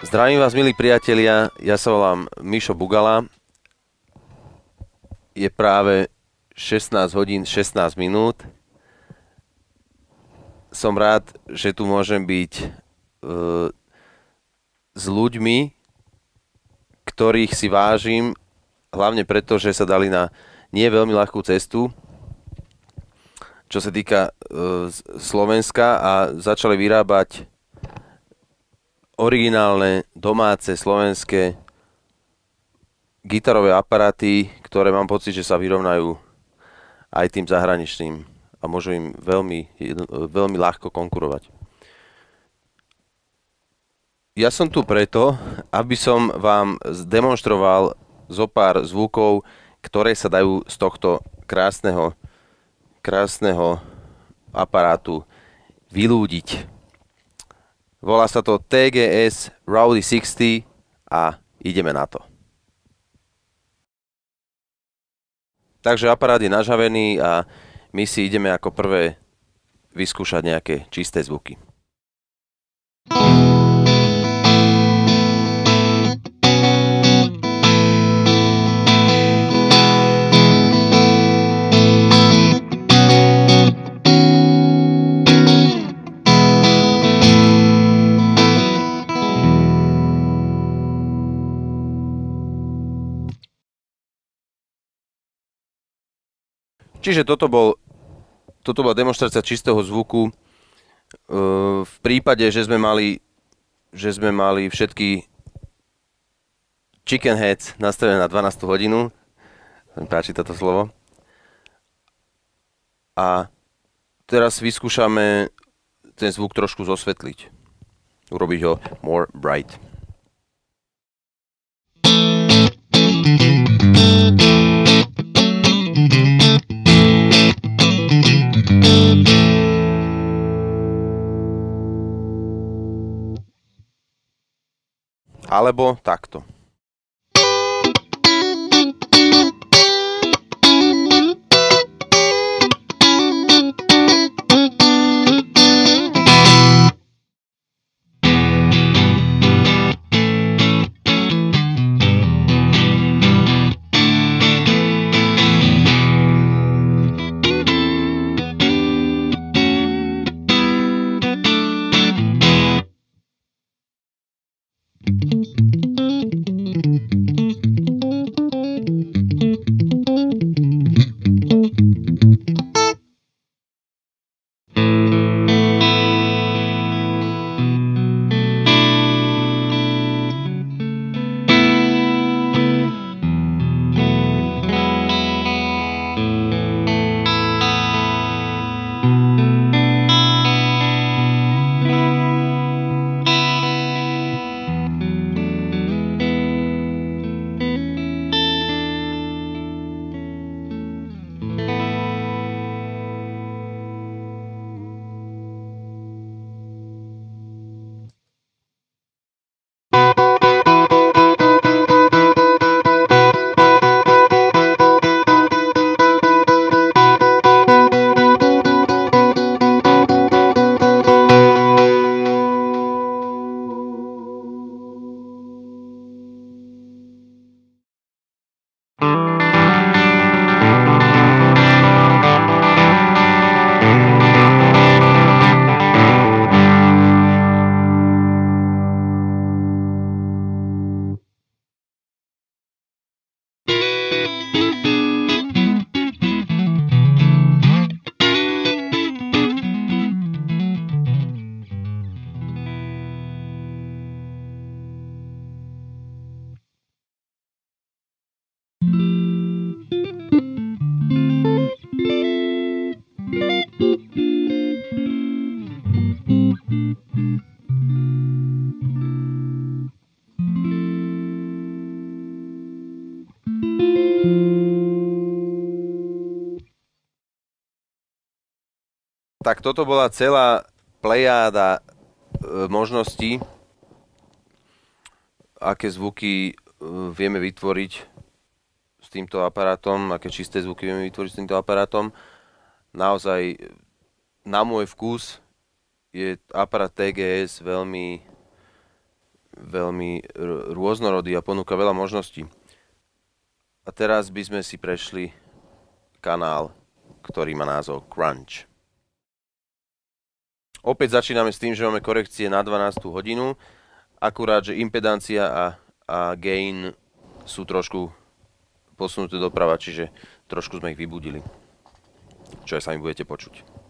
Zdravím vás, milí priatelia, ja sa volám Mišo Bugala. Je práve 16 hodín 16 minút. Som rád, že tu môžem byť s ľuďmi, ktorých si vážim, hlavne preto, že sa dali na nie veľmi ľahkú cestu, čo sa týka Slovenska, a začali vyrábať originálne, domáce, slovenské gitarové aparáty, ktoré mám pocit, že sa vyrovnajú aj tým zahraničným a môžu im veľmi ľahko konkurovať. Ja som tu preto, aby som vám demonstroval zo pár zvukov, ktoré sa dajú z tohto krásneho aparátu vylúdiť. Volá sa to TGS Rowdy 60 a ideme na to. Takže aparát je nažavený a my si ideme ako prvé vyskúšať nejaké čisté zvuky. Čiže toto bola demonštrácia čistého zvuku. V prípade, že sme mali všetky chicken heads nastavené na 12. hodinu. Sa mi páči toto slovo. A teraz vyskúšame ten zvuk trošku zosvetliť. Urobiť ho more bright. Alebo takto. Tak toto bola celá plejáda možností, aké zvuky vieme vytvoriť s týmto aparátom, aké čisté zvuky vieme vytvoriť s týmto aparátom. Naozaj, na môj vkus, je aparát TGS veľmi rôznorodý a ponúka veľa možností. A teraz by sme si prešli kanál, ktorý má názov Crunch. Opäť začíname s tým, že máme korekcie na 12. hodinu, akurát, že impedancia a gain sú trošku posunuté doprava, čiže trošku sme ich vybudili, čo aj sami budete počuť.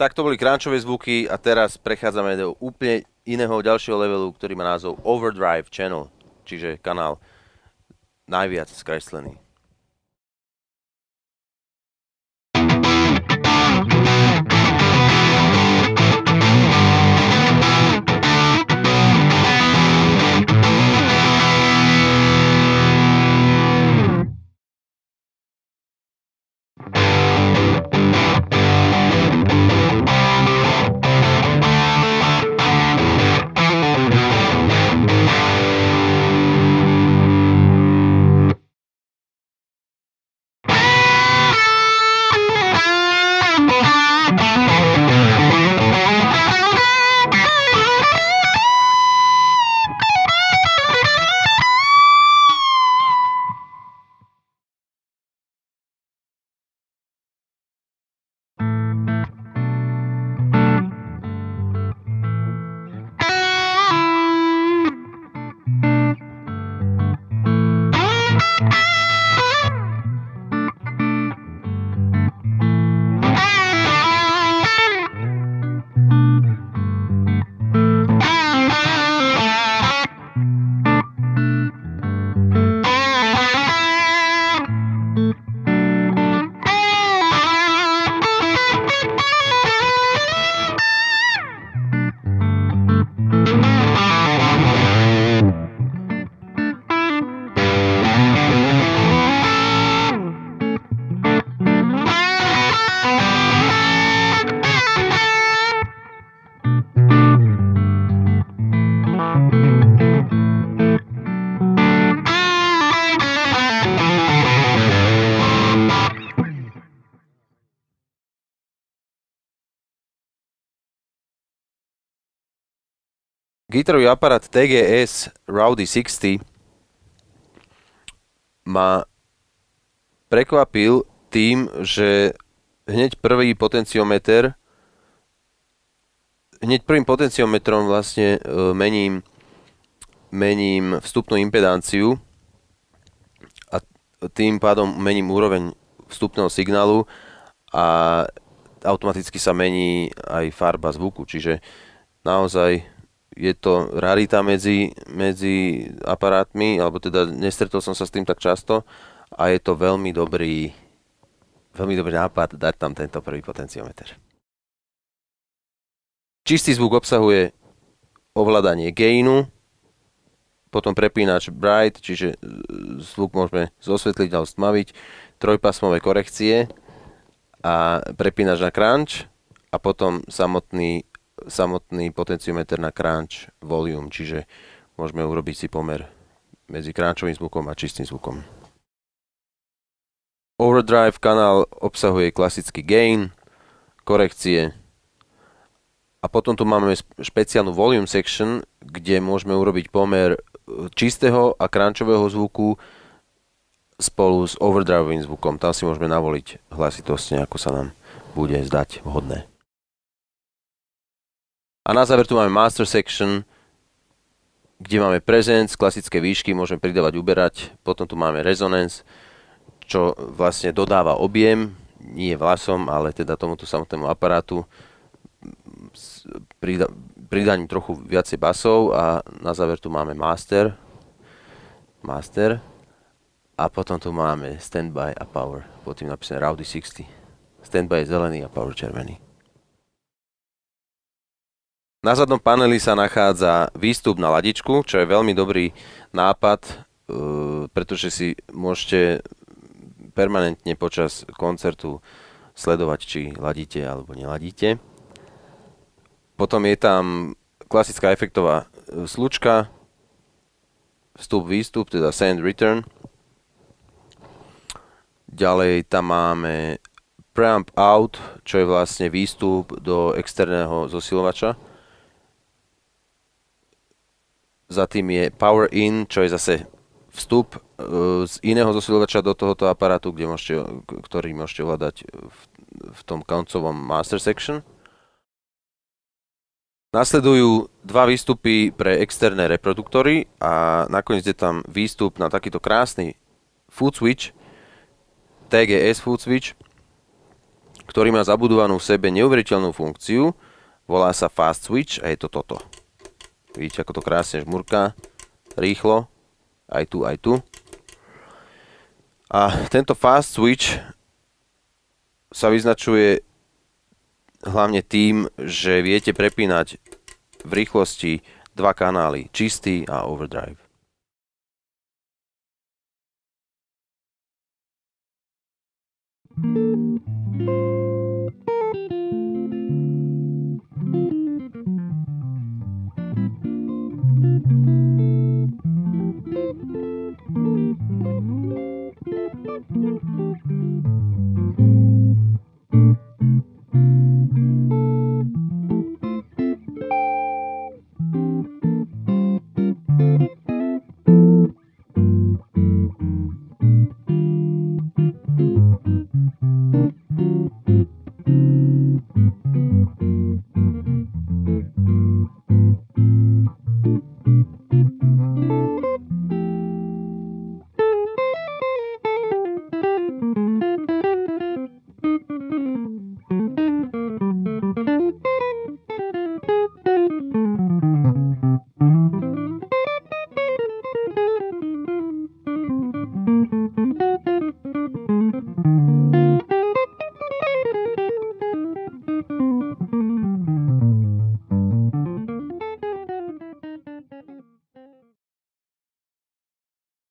Tak to boli crunchové zvuky a teraz prechádzame do úplne iného ďalšieho levelu, ktorý má názov Overdrive Channel, čiže kanál najviac skreslený. Gitarový aparát TGS Rowdy 60 ma prekvapil tým, že hneď prvým potenciometrom vlastne mením vstupnú impedanciu a tým pádom mením úroveň vstupného signálu a automaticky sa mení aj farba zvuku, čiže naozaj je to rarita medzi aparátmi, alebo teda nestretol som sa s tým tak často a je to veľmi dobrý veľmi dobrý nápad dať tam tento prvý potenciometer. Čistý zvuk obsahuje ovládanie gainu, potom prepínač bright, čiže zvuk môžeme zosvetliť alebo stmaviť, trojpásmové korekcie a prepínač na crunch a potom samotný potenciometer na crunch volume, čiže môžeme urobiť si pomer medzi crunchovým zvukom a čistým zvukom. Overdrive kanál obsahuje klasický gain, korekcie a potom tu máme špeciálnu volume section, kde môžeme urobiť pomer čistého a crunchového zvuku spolu s overdriveovým zvukom. Tam si môžeme navoliť hlasitosť, ako sa nám bude zdať vhodné. A na záver tu máme master section, kde máme presence, klasické výšky, môžeme pridávať, uberať. Potom tu máme resonance, čo vlastne dodáva objem, nie vlasom, ale teda tomuto samotnému aparátu, pridaním trochu viacej basov a na záver tu máme master a potom tu máme standby a power, pod tým napísané Rowdy 60. Standby je zelený a power červený. Na zadnom paneli sa nachádza výstup na ladičku, čo je veľmi dobrý nápad, pretože si môžete permanentne počas koncertu sledovať, či ladíte alebo neladíte. Potom je tam klasická efektová slučka, vstup-výstup, teda send, return. Ďalej tam máme preamp out, čo je vlastne výstup do externého zosilovača. Za tým je power in, čo je zase vstup z iného zosilovača do tohoto aparátu, ktorý môžete ovládať v tom koncovom master section. Nasledujú dva výstupy pre externé reproduktory a nakoniec je tam výstup na takýto krásny foot switch, TGS foot switch, ktorý má zabudovanú v sebe neuveriteľnú funkciu, volá sa fast switch a je to toto. Vidíte, ako to krásne žmurká, rýchlo, aj tu. A tento fast switch sa vyznačuje hlavne tým, že viete prepínať v rýchlosti dva kanály, čistý a overdrive.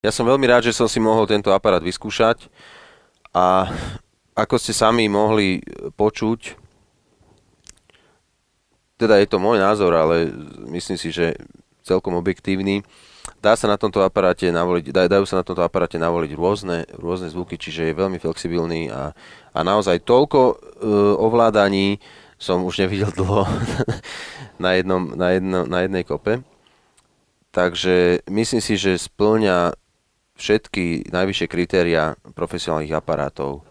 Ja som veľmi rád, že som si mohol tento aparát vyskúšať a ako ste sami mohli počuť, teda je to môj názor, ale myslím si, že celkom objektívny, dajú sa na tomto aparáte navoliť rôzne zvuky, čiže je veľmi flexibilný a naozaj toľko ovládaní som už nevidel dlho na jednej kope. Takže myslím si, že spĺňa všetky najvyššie kritériá profesionálnych aparátov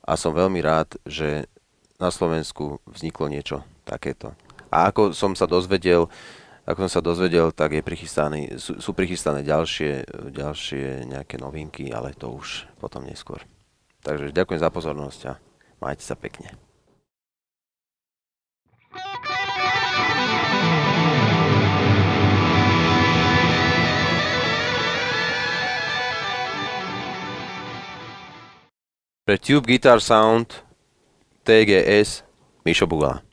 a som veľmi rád, že na Slovensku vzniklo niečo takéto. A ako som sa dozvedel, tak sú prichystané ďalšie nejaké novinky, ale to už potom neskôr. Takže ďakujem za pozornosť a majte sa pekne. Pre Tube Guitar Sound TGS Mišo Bugala.